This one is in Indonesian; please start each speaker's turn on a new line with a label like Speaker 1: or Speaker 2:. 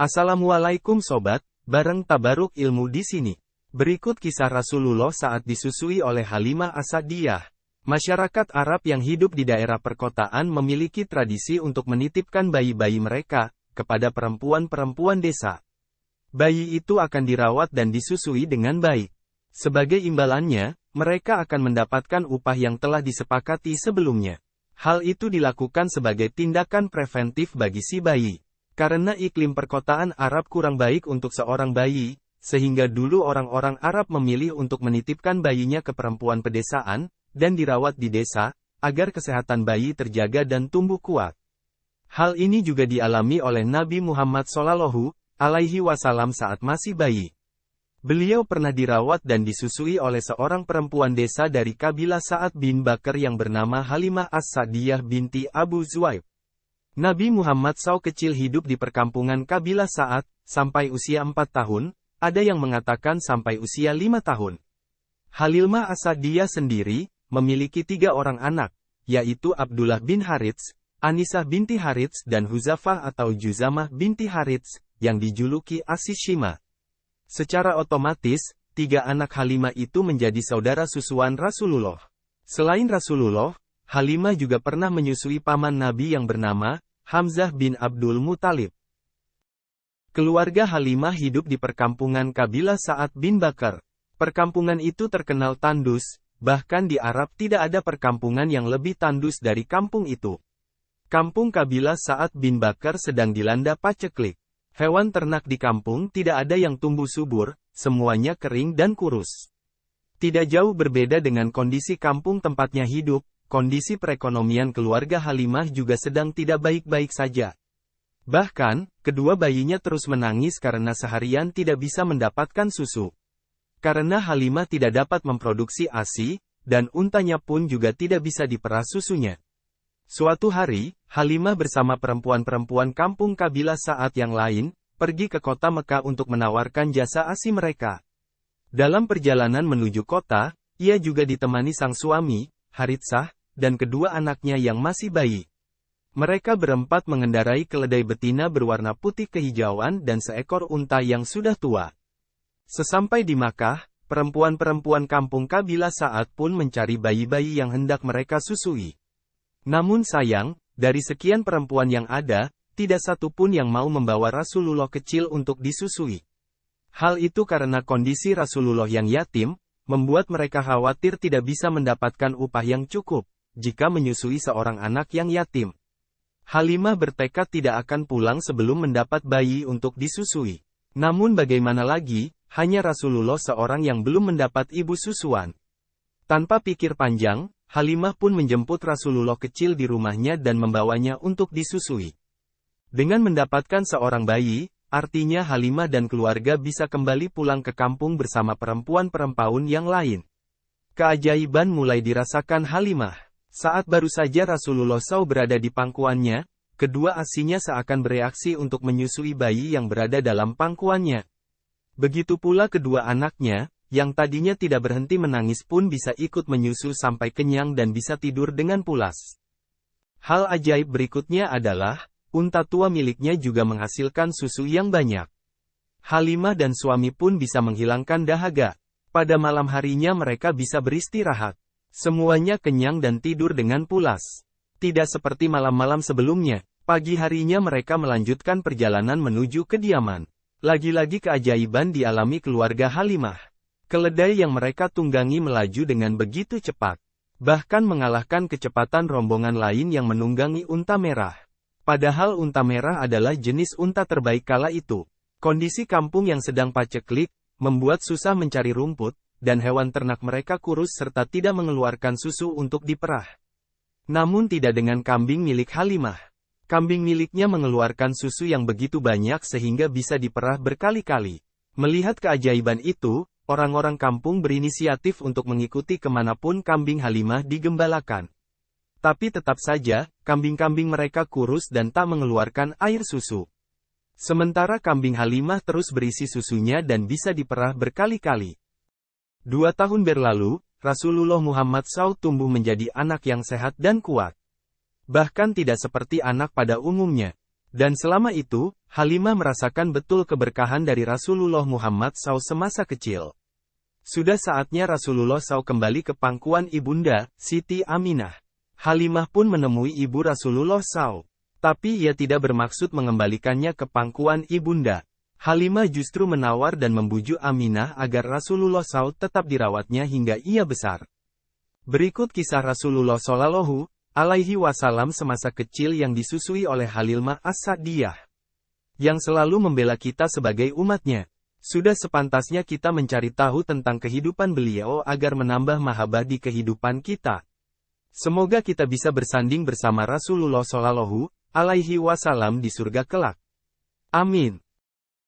Speaker 1: Assalamualaikum sobat, bareng tabaruk ilmu di sini. Berikut kisah Rasulullah saat disusui oleh Halimah As-Sa'diyah. Masyarakat Arab yang hidup di daerah perkotaan memiliki tradisi untuk menitipkan bayi-bayi mereka kepada perempuan-perempuan desa. Bayi itu akan dirawat dan disusui dengan baik. Sebagai imbalannya, mereka akan mendapatkan upah yang telah disepakati sebelumnya. Hal itu dilakukan sebagai tindakan preventif bagi si bayi. Karena iklim perkotaan Arab kurang baik untuk seorang bayi, sehingga dulu orang-orang Arab memilih untuk menitipkan bayinya ke perempuan pedesaan, dan dirawat di desa, agar kesehatan bayi terjaga dan tumbuh kuat. Hal ini juga dialami oleh Nabi Muhammad SAW saat masih bayi. Beliau pernah dirawat dan disusui oleh seorang perempuan desa dari kabilah Sa'ad bin Bakar yang bernama Halimah As-Sa'diyah binti Abu Zuaib. Nabi Muhammad SAW kecil hidup di perkampungan kabilah Sa'ad, sampai usia 4 tahun, ada yang mengatakan sampai usia 5 tahun. Halimah As-Sa'diyah sendiri, memiliki 3 orang anak, yaitu Abdullah bin Harits, Anisah binti Harits dan Huzafah atau Juzamah binti Harits, yang dijuluki As-Shima. Secara otomatis, 3 anak Halimah itu menjadi saudara susuan Rasulullah. Selain Rasulullah, Halimah juga pernah menyusui paman Nabi yang bernama Hamzah bin Abdul Muthalib. Keluarga Halimah hidup di perkampungan kabilah Sa'ad bin Bakar. Perkampungan itu terkenal tandus, bahkan di Arab tidak ada perkampungan yang lebih tandus dari kampung itu. Kampung kabilah Sa'ad bin Bakar sedang dilanda paceklik. Hewan ternak di kampung tidak ada yang tumbuh subur, semuanya kering dan kurus. Tidak jauh berbeda dengan kondisi kampung tempatnya hidup. Kondisi perekonomian keluarga Halimah juga sedang tidak baik-baik saja. Bahkan, kedua bayinya terus menangis karena seharian tidak bisa mendapatkan susu. Karena Halimah tidak dapat memproduksi ASI, dan untanya pun juga tidak bisa diperah susunya. Suatu hari, Halimah bersama perempuan-perempuan kampung kabilah Sa'ad yang lain, pergi ke kota Mekah untuk menawarkan jasa ASI mereka. Dalam perjalanan menuju kota, ia juga ditemani sang suami, Haritsah, dan kedua anaknya yang masih bayi. Mereka berempat mengendarai keledai betina berwarna putih kehijauan dan seekor unta yang sudah tua. Sesampai di Makkah, perempuan-perempuan kampung kabilah Sa'ad pun mencari bayi-bayi yang hendak mereka susui. Namun sayang, dari sekian perempuan yang ada, tidak satu pun yang mau membawa Rasulullah kecil untuk disusui. Hal itu karena kondisi Rasulullah yang yatim, membuat mereka khawatir tidak bisa mendapatkan upah yang cukup jika menyusui seorang anak yang yatim. Halimah bertekad tidak akan pulang sebelum mendapat bayi untuk disusui. Namun bagaimana lagi, hanya Rasulullah seorang yang belum mendapat ibu susuan. Tanpa pikir panjang, Halimah pun menjemput Rasulullah kecil di rumahnya dan membawanya untuk disusui. Dengan mendapatkan seorang bayi, artinya Halimah dan keluarga bisa kembali pulang ke kampung bersama perempuan-perempuan yang lain. Keajaiban mulai dirasakan Halimah. Saat baru saja Rasulullah SAW berada di pangkuannya, kedua asinya seakan bereaksi untuk menyusui bayi yang berada dalam pangkuannya. Begitu pula kedua anaknya, yang tadinya tidak berhenti menangis pun bisa ikut menyusu sampai kenyang dan bisa tidur dengan pulas. Hal ajaib berikutnya adalah, unta tua miliknya juga menghasilkan susu yang banyak. Halimah dan suami pun bisa menghilangkan dahaga. Pada malam harinya mereka bisa beristirahat. Semuanya kenyang dan tidur dengan pulas. Tidak seperti malam-malam sebelumnya, pagi harinya mereka melanjutkan perjalanan menuju kediaman. Lagi-lagi keajaiban dialami keluarga Halimah. Keledai yang mereka tunggangi melaju dengan begitu cepat. Bahkan mengalahkan kecepatan rombongan lain yang menunggangi unta merah. Padahal unta merah adalah jenis unta terbaik kala itu. Kondisi kampung yang sedang paceklik, membuat susah mencari rumput, dan hewan ternak mereka kurus serta tidak mengeluarkan susu untuk diperah. Namun tidak dengan kambing milik Halimah. Kambing miliknya mengeluarkan susu yang begitu banyak sehingga bisa diperah berkali-kali. Melihat keajaiban itu, orang-orang kampung berinisiatif untuk mengikuti kemanapun kambing Halimah digembalakan. Tapi tetap saja, kambing-kambing mereka kurus dan tak mengeluarkan air susu. Sementara kambing Halimah terus berisi susunya dan bisa diperah berkali-kali. 2 tahun berlalu, Rasulullah Muhammad SAW tumbuh menjadi anak yang sehat dan kuat. Bahkan tidak seperti anak pada umumnya. Dan selama itu, Halimah merasakan betul keberkahan dari Rasulullah Muhammad SAW semasa kecil. Sudah saatnya Rasulullah SAW kembali ke pangkuan ibunda, Siti Aminah. Halimah pun menemui ibu Rasulullah SAW. Tapi ia tidak bermaksud mengembalikannya ke pangkuan ibunda. Halimah justru menawar dan membujuk Aminah agar Rasulullah SAW tetap dirawatnya hingga ia besar. Berikut kisah Rasulullah Shallallahu Alaihi Wasallam semasa kecil yang disusui oleh Halimah As-Sa'diyah, yang selalu membela kita sebagai umatnya. Sudah sepantasnya kita mencari tahu tentang kehidupan beliau agar menambah mahabbah di kehidupan kita. Semoga kita bisa bersanding bersama Rasulullah Shallallahu Alaihi Wasallam di surga kelak. Amin.